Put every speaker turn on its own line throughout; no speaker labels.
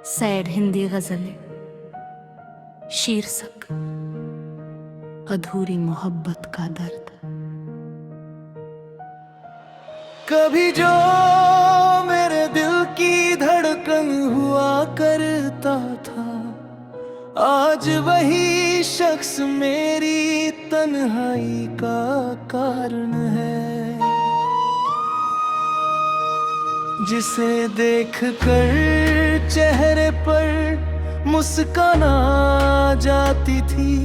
Sad Hindi गजलें, शीर्षक अधूरी मोहब्बत का दर्द।
कभी जो मेरे दिल की धड़कन हुआ करता था, आज वही शख्स मेरी तन्हाई का कारण है। जिसे देखकर चेहरे पर मुस्कान आ जाती थी,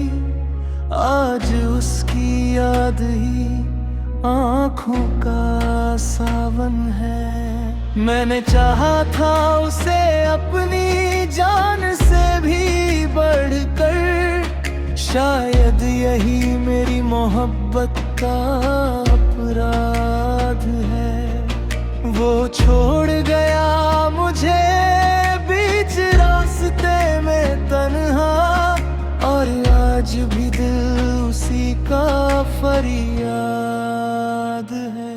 आज उसकी याद ही आँखों का सावन है। मैंने चाहा था उसे अपनी जान से भी बढ़कर, शायद यही मेरी मोहब्बत का अपराध है। वो छोड़ गया मुझे बीच रास्ते में तन्हा, और आज भी दिल उसी का फरियाद है।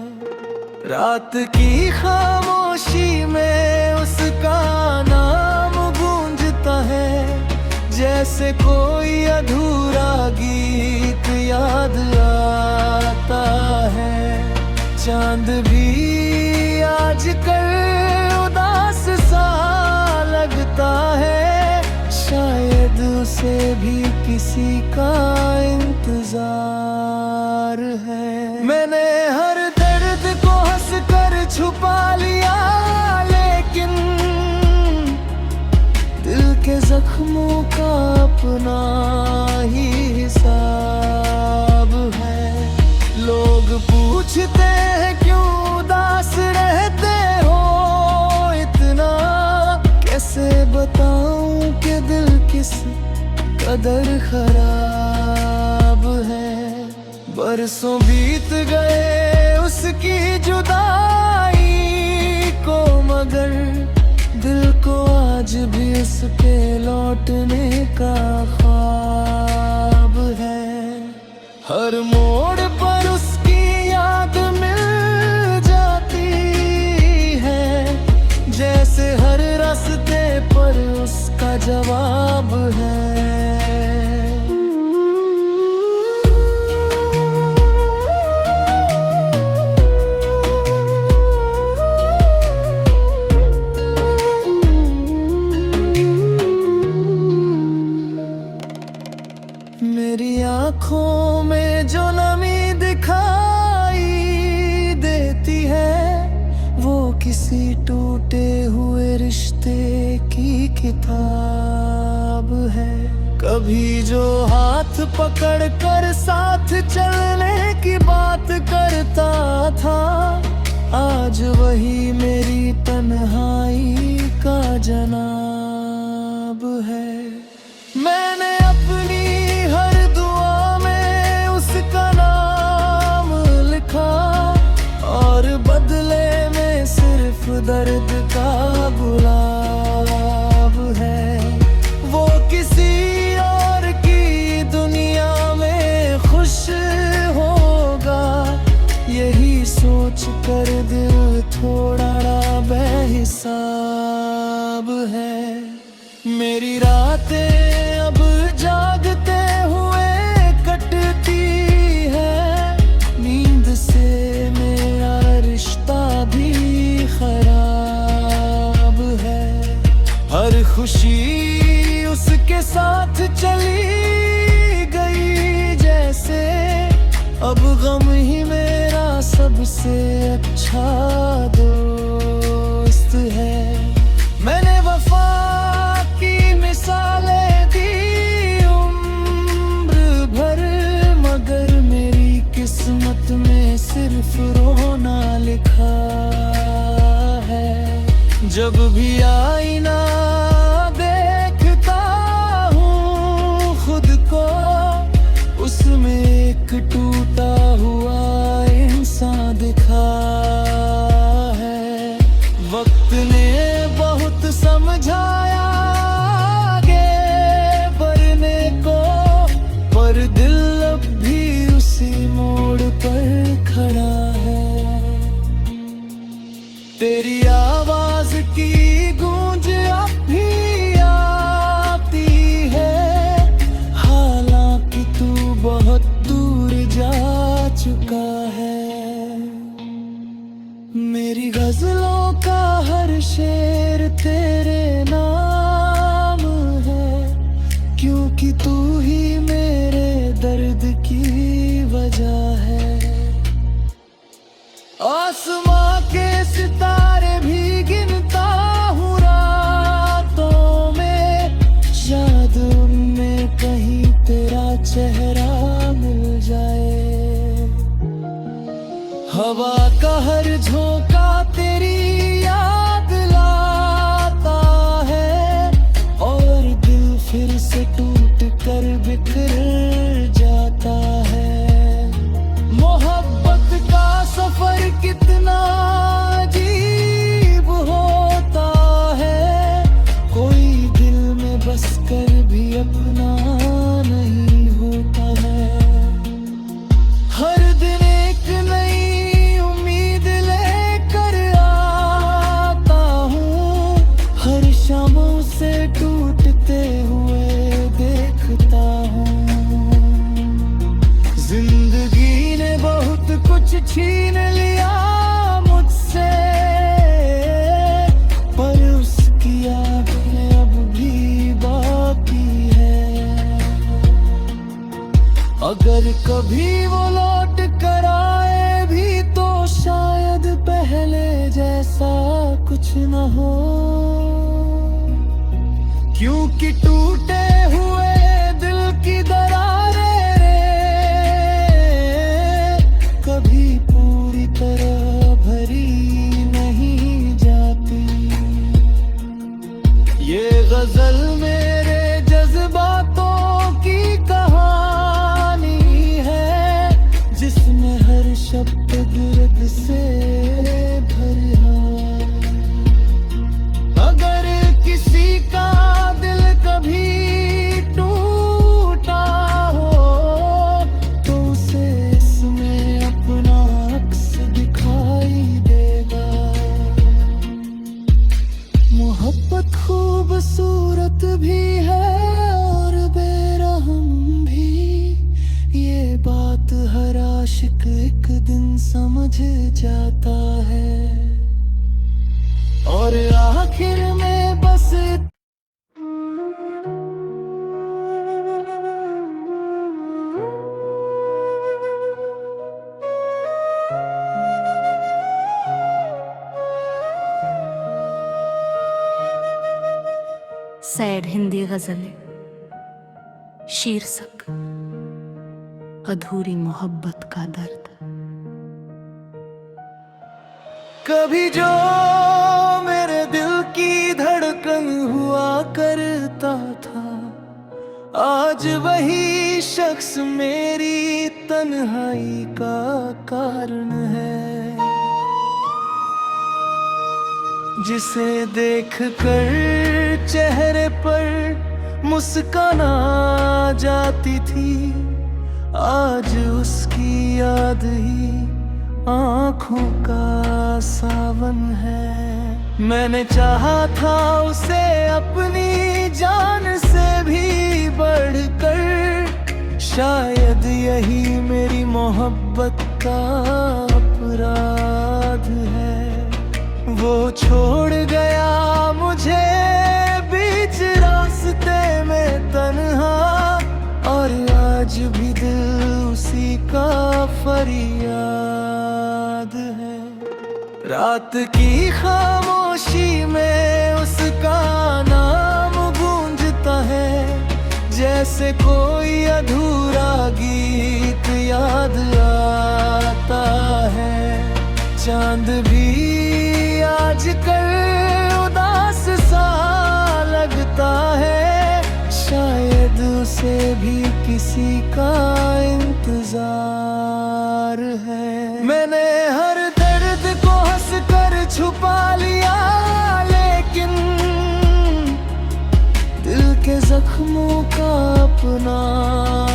रात की खामोशी में उसका नाम गूंजता है, जैसे कोई अधूरा गीत याद आता है। चांद भी आजकल उदास सा लगता है, शायद उसे भी किसी का इंतजार है। मैंने हर दर्द को हंसकर छुपा लिया, लेकिन दिल के जख्मों का अपना ही हिसाब है। लोग पूछते हैं क्यों उदास रहते हो इतना, कैसे बताऊं कि दिल किस कदर खराब है। बरसों बीत गए उसकी जुदाई को, मगर दिल को आज भी उसके लौटने का ख्वाब है। हर मोड़ पर उसकी याद मिल जाती है, जैसे हर रास्ते पर उसका जवाब है। मेरी आँखों में जो नमी दिखाई देती है, वो किसी टूटे हुए रिश्ते की किताब है। कभी जो हाथ पकड़ कर साथ चलने की बात करता था, आज वही मेरी तन्हाई का जनाब है। मैंने अपनी हर दुआ में उसका नाम लिखा, और बदले में सिर्फ दर्द का गुलाब है। वो किसी और की दुनिया में खुश होगा, यही सोच कर दिल थोड़ा बेहिसाब है। मेरी रातें अब जागते हुए कटती है, नींद से मेरा रिश्ता भी खराब है। हर खुशी उसके साथ चली गई जैसे, अब गम ही मेरा सबसे अच्छा दोस्त है। मैंने वफा की मिसालें दी उम्र भर, मगर मेरी किस्मत में सिर्फ रोना लिखा है। जब भी आईना देखता हूँ खुद को, उसमें एक टूटा हुआ इंसान दिखा है। वक्त ने बहुत समझाया आगे बढ़ने को, पर दिल अब भी उसी मोड़ पर खड़ा है। तेरी आवाज की गूंज अब से टूट कर बिखर जाता है। मोहब्बत का सफर कितना अजीब होता है, कोई दिल में बस कर भी अपना नहीं होता है। हर दिन एक नई उम्मीद लेकर आता हूँ, हर शाम से टूटते हुए देखता हूँ। जिंदगी ने बहुत कुछ छीन लिया मुझसे, पर उसकी आँखें अब भी बाकी है। अगर कभी वो लौट कर आए भी तो शायद पहले जैसा कुछ न हो, क्योंकि टूटे हुए दिल की दरारें कभी पूरी तरह भरी नहीं जाती। ये गजल मेरे जज्बातों की कहानी है, जिसमें हर शब्द दर्द से भरा। अगर किसी का दिल कभी टूटा हो तो उसे इसमें अपना अक्स दिखाई देगा। मोहब्बत खूबसूरत भी है और बेरहम भी, ये बात हर आशिक एक दिन समझ जाता है। और आखिर में बस
सैड हिंदी गजलें। शीर्षक अधूरी मोहब्बत का दर्द।
कभी जो मेरे दिल की धड़कन हुआ करता था, आज वही शख्स मेरी तन्हाई का कारण है। जिसे देखकर चेहरे पर मुस्कान आ जाती थी, आज उसकी याद ही आँखों का सावन है। मैंने चाहा था उसे अपनी जान से भी बढ़कर, शायद यही मेरी मोहब्बत का अपराध है। वो छोड़ गया मुझे बीच रास्ते में तन्हा, और आज भी दिल उसी का फरियाद है। रात की खामोशी में उसका नाम गूंजता है, जैसे कोई अधूरा गीत याद आता है। चांद भी आजकल उदास सा लगता है, शायद उसे भी किसी का इंतजार है। मैंने हर दर्द को हंस कर छुपा लिया, लेकिन दिल के जख्मों का अपना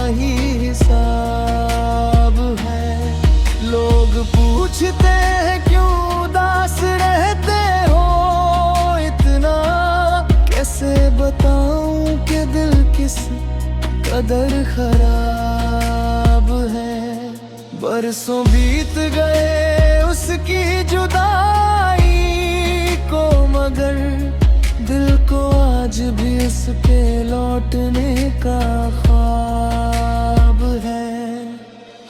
ही हिसाब है। लोग पूछते हैं क्यों उदास रहते हो इतना, कैसे बताऊं कि दिल किस कदर खराब है। बरसों बीत गए उसकी जुदाई को, मगर दिल को आज भी उस पे लौटने का ख्वाब है।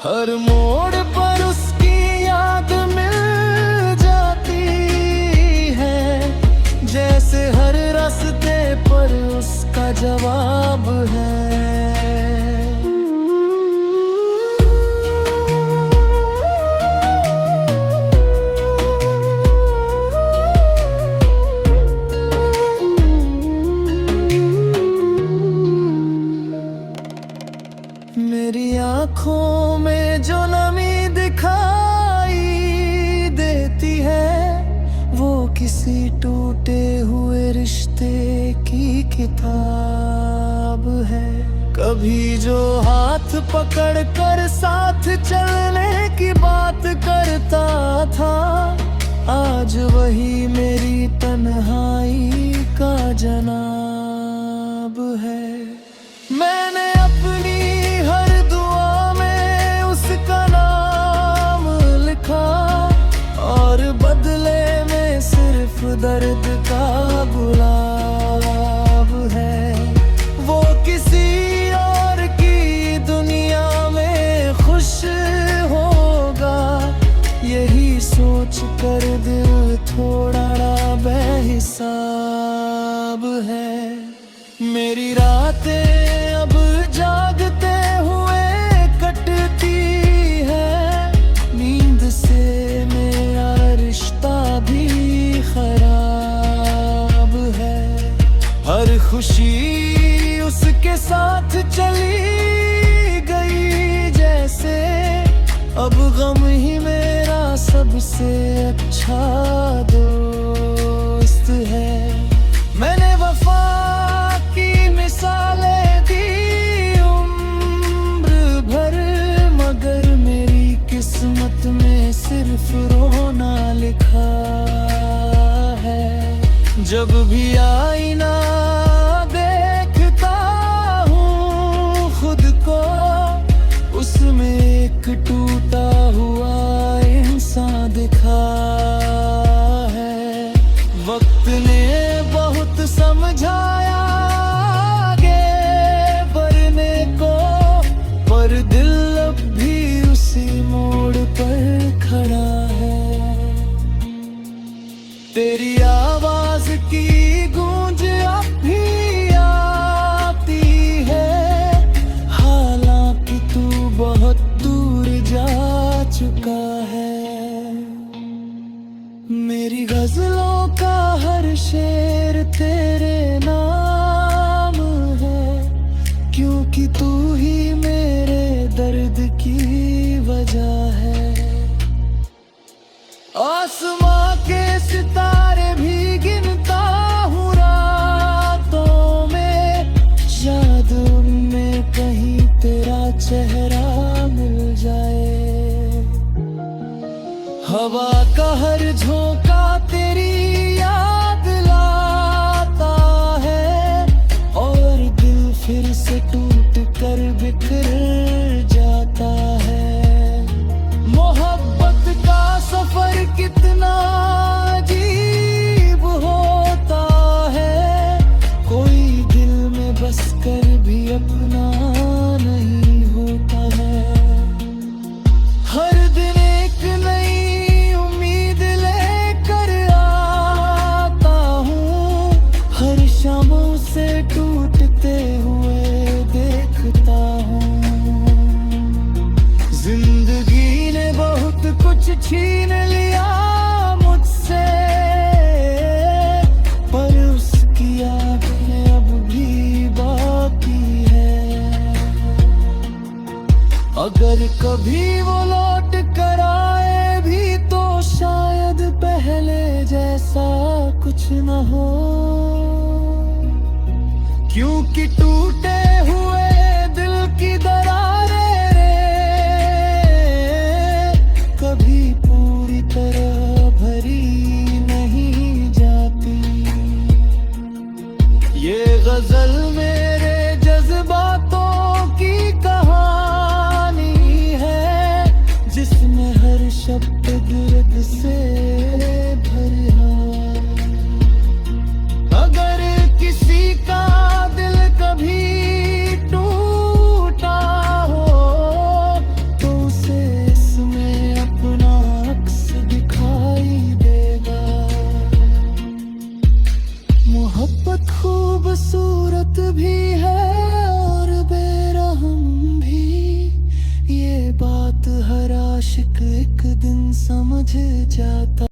हर मोड़ पर उसकी याद मिल जाती है, जैसे हर रास्ते पर उसका जवाब है। किताब है। कभी जो हाथ पकड़ कर साथ चलने की बात करता था, आज वही मेरी तन्हाई का जनाब है। मैंने अपनी हर दुआ में उसका नाम लिखा, और बदले में सिर्फ दर्द का गुलाब है। वो किसी और की दुनिया में खुश होगा, यही सोच कर दिल थोड़ा बेहिसाब है। मेरी रातें अब जागते हुए कटती है, नींद से मेरा रिश्ता भी खराब है। हर खुशी उसके साथ चली गई जैसे, अब गम ही मेरा सबसे अच्छा दोस्त है। मैंने वफा की मिसालें दी उम्र भर, मगर मेरी किस्मत में सिर्फ रोना लिखा है। जब भी आईना देखता हूँ खुद को, उसमें एक टूटा हुआ इंसान दिखा है। वक्त ने बहुत समझाया आगे बढ़ने को, पर दिल अब भी उसी मोड़ पर खड़ा है। तेरी आवाज की गूंज अब भी आती है, हालांकि तू बहुत दूर जा चुका है। मेरी गजलों का हर शेर तेरे नाम है, क्योंकि तू ही मेरे दर्द की वजह है। आसमां के सितारे भी गिनता हूँ रातों में, शायद उनमें कहीं तेरा चेहरा मिल जाए। हवा का हर झोंका तेरी याद लाता है, और दिल फिर से टूट कर बिखर जाता है। मोहब्बत का सफर कितना अजीब होता है, कोई दिल में बस कर भी अपना नहीं होता है। हर दिन एक नई उम्मीद लेकर आता हूँ, हर शाम से टूटते हुए देखता हूँ। जिंदगी ने बहुत कुछ छीन लिया मुझसे, पर उसकी आँखें अब भी बाकी है। अगर कभी वो लौट कर आए भी तो शायद पहले जैसा कुछ न हो, क्योंकि टूटे हुए दिल की दरारें कभी पूरी तरह भरी नहीं जाती। ये गजल मेरे जज्बातों की कहानी है, जिसमें हर शब्द दर्द से